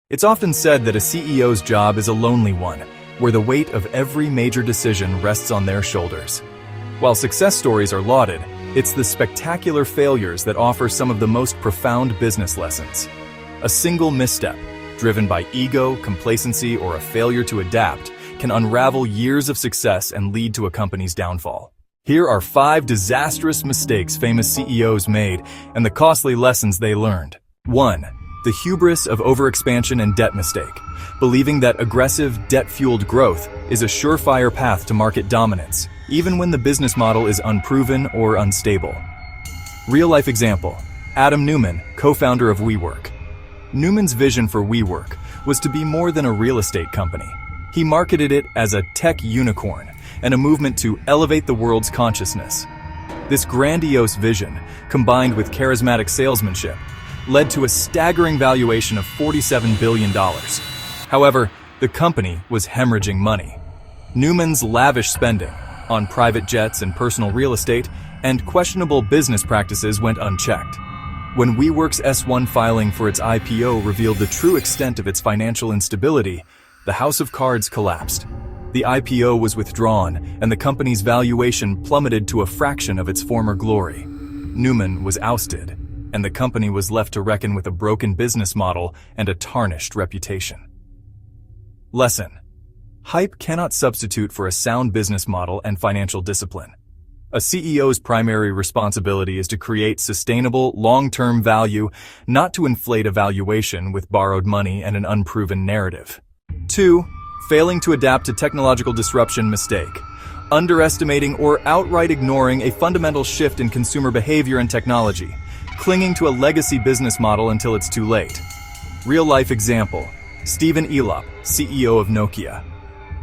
It's often said that a CEO's job is a lonely one, where the weight of every major decision rests on their shoulders. While success stories are lauded, it's the spectacular failures that offer some of the most profound business lessons. A single misstep, driven by ego, complacency, or a failure to adapt, can unravel years of success and lead to a company's downfall. Here are 5 disastrous mistakes famous CEOs made and the costly lessons they learned. 1. The hubris of overexpansion and debt mistake. Believing that aggressive, debt-fueled growth is a surefire path to market dominance, even when the business model is unproven or unstable. Real-life example: Adam Neumann, co-founder of WeWork. Neumann's vision for WeWork was to be more than a real estate company. He marketed it as a tech unicorn and a movement to elevate the world's consciousness. This grandiose vision, combined with charismatic salesmanship, led to a staggering valuation of $47 billion. However, the company was hemorrhaging money. Neumann's lavish spending on private jets and personal real estate and questionable business practices went unchecked. When WeWork's S-1 filing for its IPO revealed the true extent of its financial instability, the house of cards collapsed. The IPO was withdrawn, and the company's valuation plummeted to a fraction of its former glory. Neumann was ousted, and the company was left to reckon with a broken business model and a tarnished reputation. Lesson: hype cannot substitute for a sound business model and financial discipline. A CEO's primary responsibility is to create sustainable, long-term value, not to inflate a valuation with borrowed money and an unproven narrative. 2. Failing to adapt to technological disruption mistake. Underestimating or outright ignoring a fundamental shift in consumer behavior and technology. Clinging to a legacy business model until it's too late. Real-life example: Stephen Elop, CEO of Nokia.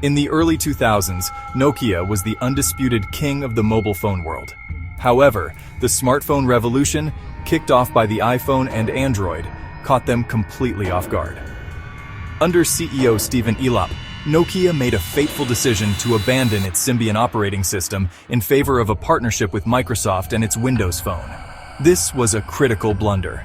In the early 2000s, Nokia was the undisputed king of the mobile phone world. However, the smartphone revolution, kicked off by the iPhone and Android, caught them completely off guard. Under CEO Stephen Elop, Nokia made a fateful decision to abandon its Symbian operating system in favor of a partnership with Microsoft and its Windows Phone. This was a critical blunder.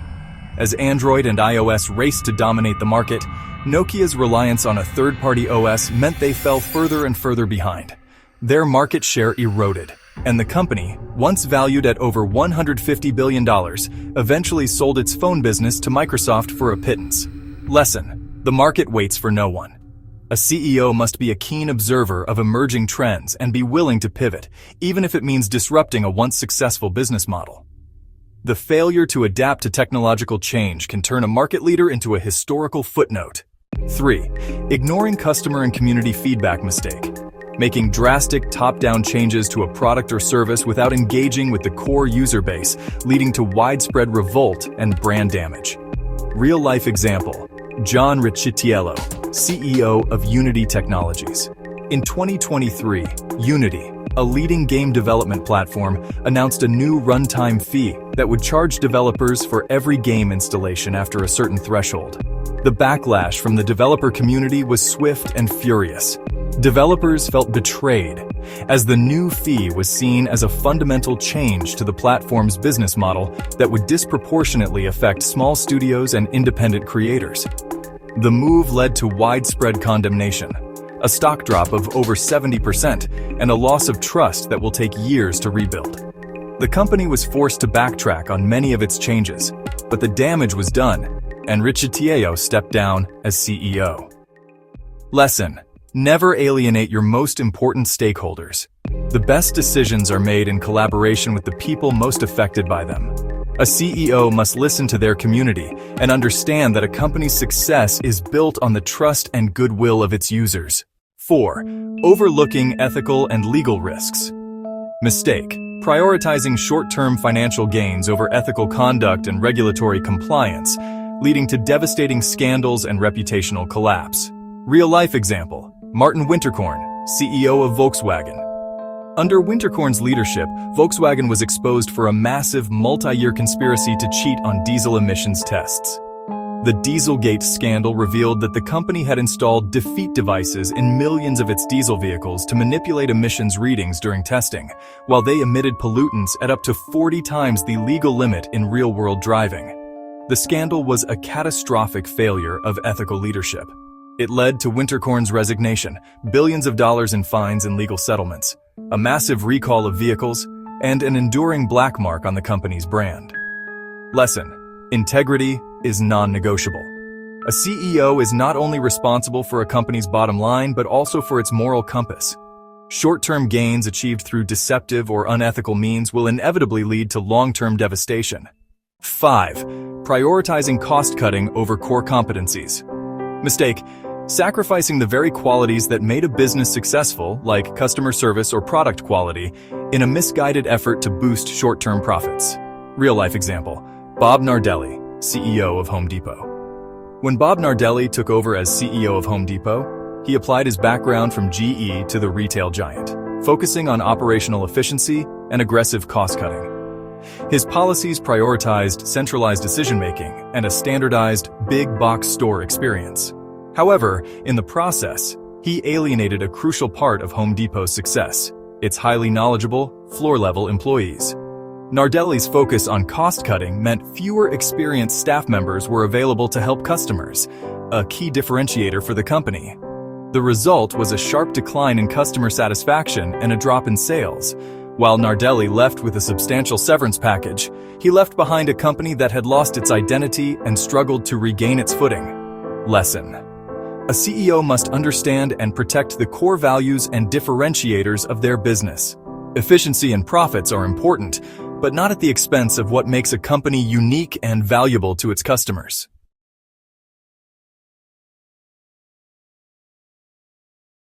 As Android and iOS raced to dominate the market, Nokia's reliance on a third-party OS meant they fell further and further behind. Their market share eroded, and the company, once valued at over $150 billion, eventually sold its phone business to Microsoft for a pittance. Lesson: the market waits for no one. A CEO must be a keen observer of emerging trends and be willing to pivot, even if it means disrupting a once successful business model. The failure to adapt to technological change can turn a market leader into a historical footnote. 3. Ignoring customer and community feedback mistake. Making drastic top-down changes to a product or service without engaging with the core user base, leading to widespread revolt and brand damage. Real-life example: John Riccitiello, CEO of Unity Technologies. In 2023, Unity, a leading game development platform, announced a new runtime fee that would charge developers for every game installation after a certain threshold. The backlash from the developer community was swift and furious. Developers felt betrayed, as the new fee was seen as a fundamental change to the platform's business model that would disproportionately affect small studios and independent creators. The move led to widespread condemnation, a stock drop of over 70%, and a loss of trust that will take years to rebuild. The company was forced to backtrack on many of its changes, but the damage was done, and Riccitiello stepped down as CEO. Lesson: never alienate your most important stakeholders. The best decisions are made in collaboration with the people most affected by them. A CEO must listen to their community and understand that a company's success is built on the trust and goodwill of its users. 4. Overlooking ethical and legal risks. Mistake: prioritizing short-term financial gains over ethical conduct and regulatory compliance, leading to devastating scandals and reputational collapse. Real-life example: Martin Winterkorn, CEO of Volkswagen. Under Winterkorn's leadership, Volkswagen was exposed for a massive multi-year conspiracy to cheat on diesel emissions tests. The Dieselgate scandal revealed that the company had installed defeat devices in millions of its diesel vehicles to manipulate emissions readings during testing, while they emitted pollutants at up to 40 times the legal limit in real-world driving. The scandal was a catastrophic failure of ethical leadership. It led to Winterkorn's resignation, billions of dollars in fines and legal settlements, a massive recall of vehicles, and an enduring black mark on the company's brand. Lesson: integrity is non-negotiable. A CEO is not only responsible for a company's bottom line, but also for its moral compass. Short-term gains achieved through deceptive or unethical means will inevitably lead to long-term devastation. 5. Prioritizing cost-cutting over core competencies. Mistake: sacrificing the very qualities that made a business successful, like customer service or product quality, in a misguided effort to boost short-term profits. Real-life example: Bob Nardelli, CEO of Home Depot. When Bob Nardelli took over as CEO of Home Depot, he applied his background from GE to the retail giant, focusing on operational efficiency and aggressive cost-cutting. His policies prioritized centralized decision-making and a standardized big-box store experience. However, in the process, he alienated a crucial part of Home Depot's success: its highly knowledgeable, floor-level employees. Nardelli's focus on cost-cutting meant fewer experienced staff members were available to help customers, a key differentiator for the company. The result was a sharp decline in customer satisfaction and a drop in sales. While Nardelli left with a substantial severance package, he left behind a company that had lost its identity and struggled to regain its footing. Lesson: a CEO must understand and protect the core values and differentiators of their business. Efficiency and profits are important, but not at the expense of what makes a company unique and valuable to its customers.